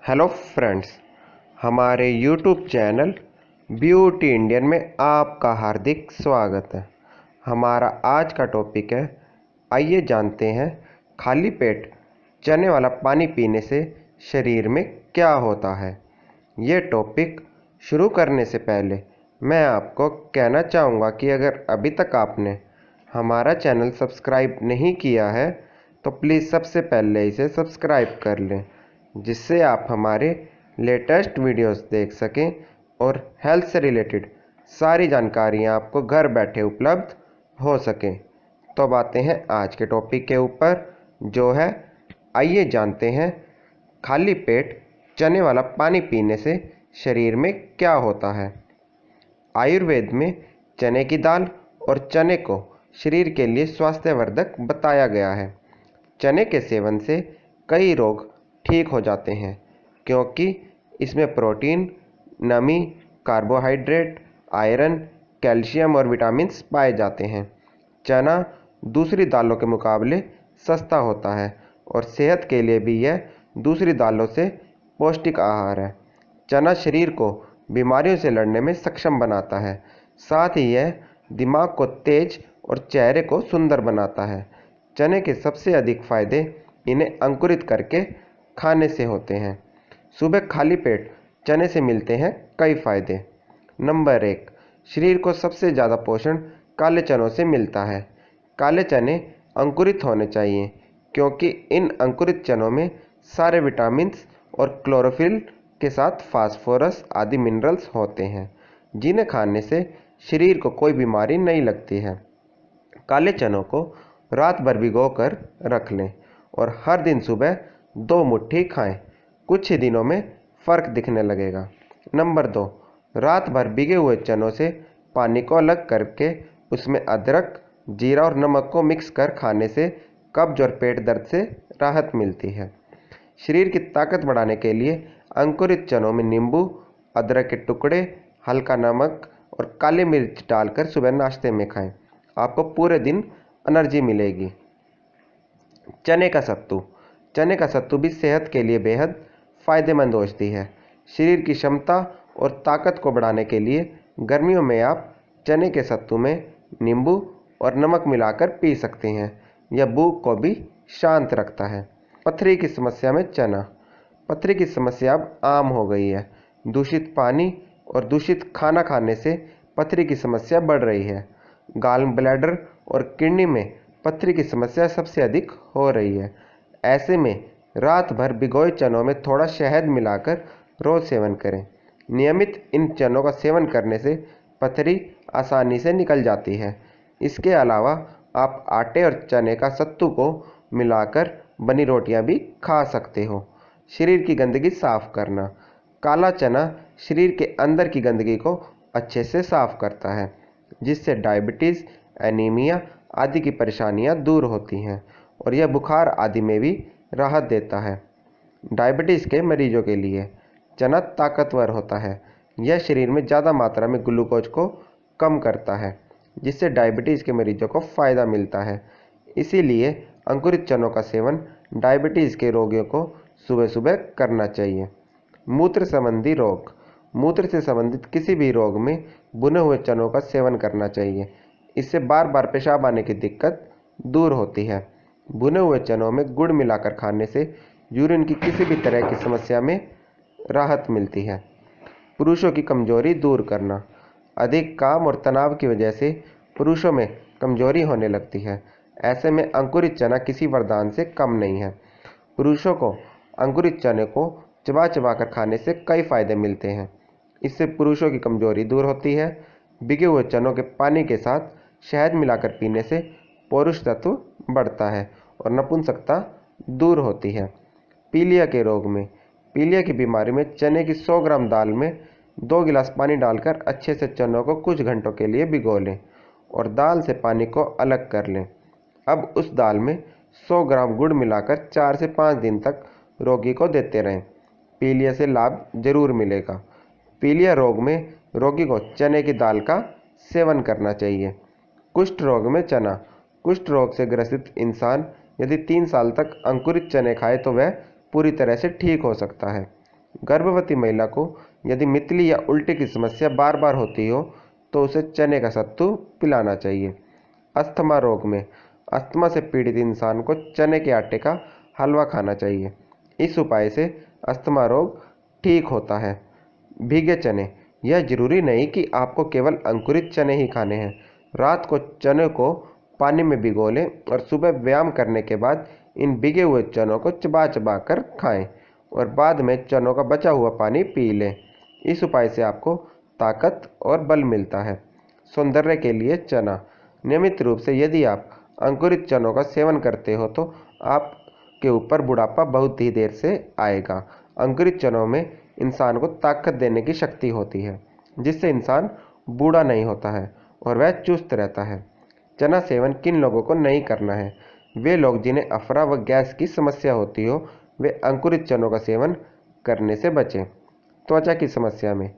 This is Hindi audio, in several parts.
हेलो फ्रेंड्स, हमारे यूट्यूब चैनल ब्यूटी इंडियन में आपका हार्दिक स्वागत है। हमारा आज का टॉपिक है, आइए जानते हैं खाली पेट चने वाला पानी पीने से शरीर में क्या होता है। ये टॉपिक शुरू करने से पहले मैं आपको कहना चाहूँगा कि अगर अभी तक आपने हमारा चैनल सब्सक्राइब नहीं किया है तो प्लीज़ सबसे पहले इसे सब्सक्राइब कर लें, जिससे आप हमारे लेटेस्ट वीडियोस देख सकें और हेल्थ से रिलेटेड सारी जानकारियां आपको घर बैठे उपलब्ध हो सकें। तो अब आते हैं आज के टॉपिक के ऊपर, जो है आइए जानते हैं खाली पेट चने वाला पानी पीने से शरीर में क्या होता है। आयुर्वेद में चने की दाल और चने को शरीर के लिए स्वास्थ्यवर्धक बताया गया है। चने के सेवन से कई रोग ठीक हो जाते हैं, क्योंकि इसमें प्रोटीन, नमी, कार्बोहाइड्रेट, आयरन, कैल्शियम और विटामिन्स पाए जाते हैं। चना दूसरी दालों के मुकाबले सस्ता होता है और सेहत के लिए भी यह दूसरी दालों से पौष्टिक आहार है। चना शरीर को बीमारियों से लड़ने में सक्षम बनाता है, साथ ही यह दिमाग को तेज और चेहरे को सुंदर बनाता है। चने के सबसे अधिक फायदे इन्हें अंकुरित करके खाने से होते हैं। सुबह खाली पेट चने से मिलते हैं कई फायदे। नंबर 1, शरीर को सबसे ज़्यादा पोषण काले चनों से मिलता है। काले चने अंकुरित होने चाहिए, क्योंकि इन अंकुरित चनों में सारे विटामिन्स और क्लोरोफिल के साथ फास्फोरस आदि मिनरल्स होते हैं, जिन्हें खाने से शरीर को कोई बीमारी नहीं लगती है। काले चनों को रात भर भिगो कर रख लें और हर दिन सुबह 2 मुट्ठी खाएं। कुछ ही दिनों में फ़र्क दिखने लगेगा। नंबर 2, रात भर भिगे हुए चनों से पानी को अलग करके उसमें अदरक, जीरा और नमक को मिक्स कर खाने से कब्ज और पेट दर्द से राहत मिलती है। शरीर की ताकत बढ़ाने के लिए अंकुरित चनों में नींबू, अदरक के टुकड़े, हल्का नमक और काली मिर्च डालकर सुबह नाश्ते में खाएं। आपको पूरे दिन एनर्जी मिलेगी। चने का सत्तू। चने का सत्तू भी सेहत के लिए बेहद फ़ायदेमंद औषधि है। शरीर की क्षमता और ताकत को बढ़ाने के लिए गर्मियों में आप चने के सत्तू में नींबू और नमक मिलाकर पी सकते हैं। यह भूख को भी शांत रखता है। पथरी की समस्या में चना। पथरी की समस्या अब आम हो गई है। दूषित पानी और दूषित खाना खाने से पथरी की समस्या बढ़ रही है। गॉल ब्लैडर और किडनी में पथरी की समस्या सबसे अधिक हो रही है। ऐसे में रात भर भिगोए चनों में थोड़ा शहद मिलाकर रोज सेवन करें। नियमित इन चनों का सेवन करने से पथरी आसानी से निकल जाती है। इसके अलावा आप आटे और चने का सत्तू को मिलाकर बनी रोटियां भी खा सकते हो। शरीर की गंदगी साफ करना। काला चना शरीर के अंदर की गंदगी को अच्छे से साफ करता है, जिससे डायबिटीज़, एनीमिया आदि की परेशानियां दूर होती हैं और यह बुखार आदि में भी राहत देता है। डायबिटीज़ के मरीजों के लिए चना ताकतवर होता है। यह शरीर में ज़्यादा मात्रा में ग्लूकोज को कम करता है, जिससे डायबिटीज़ के मरीजों को फ़ायदा मिलता है। इसीलिए अंकुरित चनों का सेवन डायबिटीज़ के रोगियों को सुबह सुबह करना चाहिए। मूत्र संबंधी रोग। मूत्र से संबंधित किसी भी रोग में भुने हुए चनों का सेवन करना चाहिए। इससे बार बार पेशाब आने की दिक्कत दूर होती है। भुने हुए चनों में गुड़ मिलाकर खाने से यूरिन की किसी भी तरह की समस्या में राहत मिलती है। पुरुषों की कमजोरी दूर करना। अधिक काम और तनाव की वजह से पुरुषों में कमजोरी होने लगती है। ऐसे में अंकुरित चना किसी वरदान से कम नहीं है। पुरुषों को अंकुरित चने को चबा चबा कर खाने से कई फायदे मिलते हैं। इससे पुरुषों की कमजोरी दूर होती है। भिगे हुए चनों के पानी के साथ शहद मिलाकर पीने से पौरुष तत्व बढ़ता है और नपुंसकता दूर होती है। पीलिया के रोग में। पीलिया की बीमारी में चने की 100 ग्राम दाल में 2 गिलास पानी डालकर अच्छे से चनों को कुछ घंटों के लिए भिगो लें और दाल से पानी को अलग कर लें। अब उस दाल में 100 ग्राम गुड़ मिलाकर 4 से 5 दिन तक रोगी को देते रहें। पीलिया से लाभ जरूर मिलेगा। पीलिया रोग में रोगी को चने की दाल का सेवन करना चाहिए। कुष्ठ रोग में चना। कुष्ठ रोग से ग्रसित इंसान यदि 3 साल तक अंकुरित चने खाए तो वह पूरी तरह से ठीक हो सकता है। गर्भवती महिला को यदि मितली या उल्टी की समस्या बार बार होती हो तो उसे चने का सत्तू पिलाना चाहिए। अस्थमा रोग में अस्थमा से पीड़ित इंसान को चने के आटे का हलवा खाना चाहिए। इस उपाय से अस्थमा रोग ठीक होता है। भीगे चने, यह जरूरी नहीं कि आपको केवल अंकुरित चने ही खाने हैं। रात को चने को पानी में भिगो लें और सुबह व्यायाम करने के बाद इन भीगे हुए चनों को चबा चबा कर खाएं और बाद में चनों का बचा हुआ पानी पी लें। इस उपाय से आपको ताकत और बल मिलता है। सौंदर्य के लिए चना, नियमित रूप से यदि आप अंकुरित चनों का सेवन करते हो तो आपके ऊपर बुढ़ापा बहुत ही देर से आएगा। अंकुरित चनों में इंसान को ताकत देने की शक्ति होती है, जिससे इंसान बूढ़ा नहीं होता है और वह चुस्त रहता है। चना सेवन किन लोगों को नहीं करना है? वे लोग जिन्हें अफरा व गैस की समस्या होती हो, वे अंकुरित चनों का सेवन करने से बचें। त्वचा की समस्या में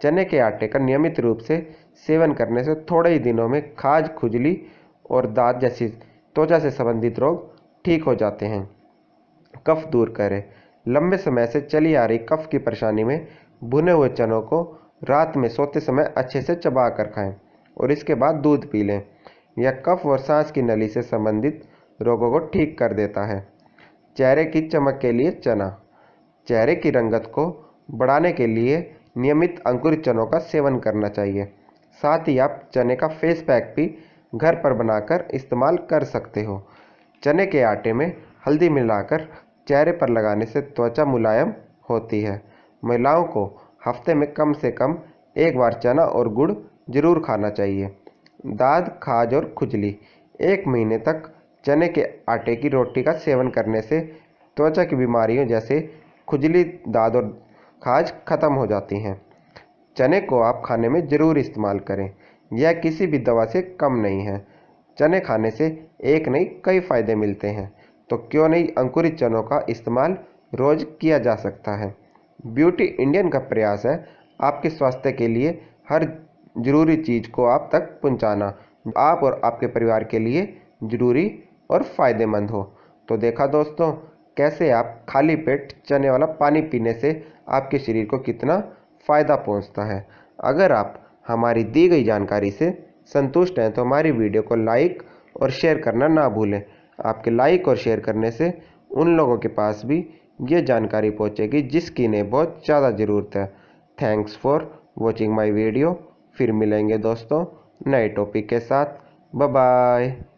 चने के आटे का नियमित रूप से सेवन करने से थोड़े ही दिनों में खाज, खुजली और दाद जैसी त्वचा से संबंधित रोग ठीक हो जाते हैं। कफ दूर करें, लंबे समय से चली आ रही कफ की परेशानी में भुने हुए चनों को रात में सोते समय अच्छे से चबा कर खाएं और इसके बाद दूध पी लें। यह कफ और सांस की नली से संबंधित रोगों को ठीक कर देता है। चेहरे की चमक के लिए चना, चेहरे की रंगत को बढ़ाने के लिए नियमित अंकुरित चनों का सेवन करना चाहिए। साथ ही आप चने का फेस पैक भी घर पर बनाकर इस्तेमाल कर सकते हो। चने के आटे में हल्दी मिलाकर चेहरे पर लगाने से त्वचा मुलायम होती है। महिलाओं को हफ्ते में कम से कम एक बार चना और गुड़ जरूर खाना चाहिए। दाद, खाज और खुजली, 1 महीने तक चने के आटे की रोटी का सेवन करने से त्वचा की बीमारियों जैसे खुजली, दाद और खाज खत्म हो जाती हैं। चने को आप खाने में ज़रूर इस्तेमाल करें, यह किसी भी दवा से कम नहीं है। चने खाने से एक नहीं कई फ़ायदे मिलते हैं, तो क्यों नहीं अंकुरित चनों का इस्तेमाल रोज़ किया जा सकता है। ब्यूटी इंडियन का प्रयास है आपके स्वास्थ्य के लिए हर ज़रूरी चीज़ को आप तक पहुंचाना, आप और आपके परिवार के लिए ज़रूरी और फ़ायदेमंद हो। तो देखा दोस्तों, कैसे आप खाली पेट चने वाला पानी पीने से आपके शरीर को कितना फ़ायदा पहुंचता है। अगर आप हमारी दी गई जानकारी से संतुष्ट हैं तो हमारी वीडियो को लाइक और शेयर करना ना भूलें। आपके लाइक और शेयर करने से उन लोगों के पास भी ये जानकारी पहुंचेगी जिसकी इन्हें बहुत ज़्यादा ज़रूरत है। Thanks for watching my video. फिर मिलेंगे दोस्तों नए टॉपिक के साथ। Bye bye.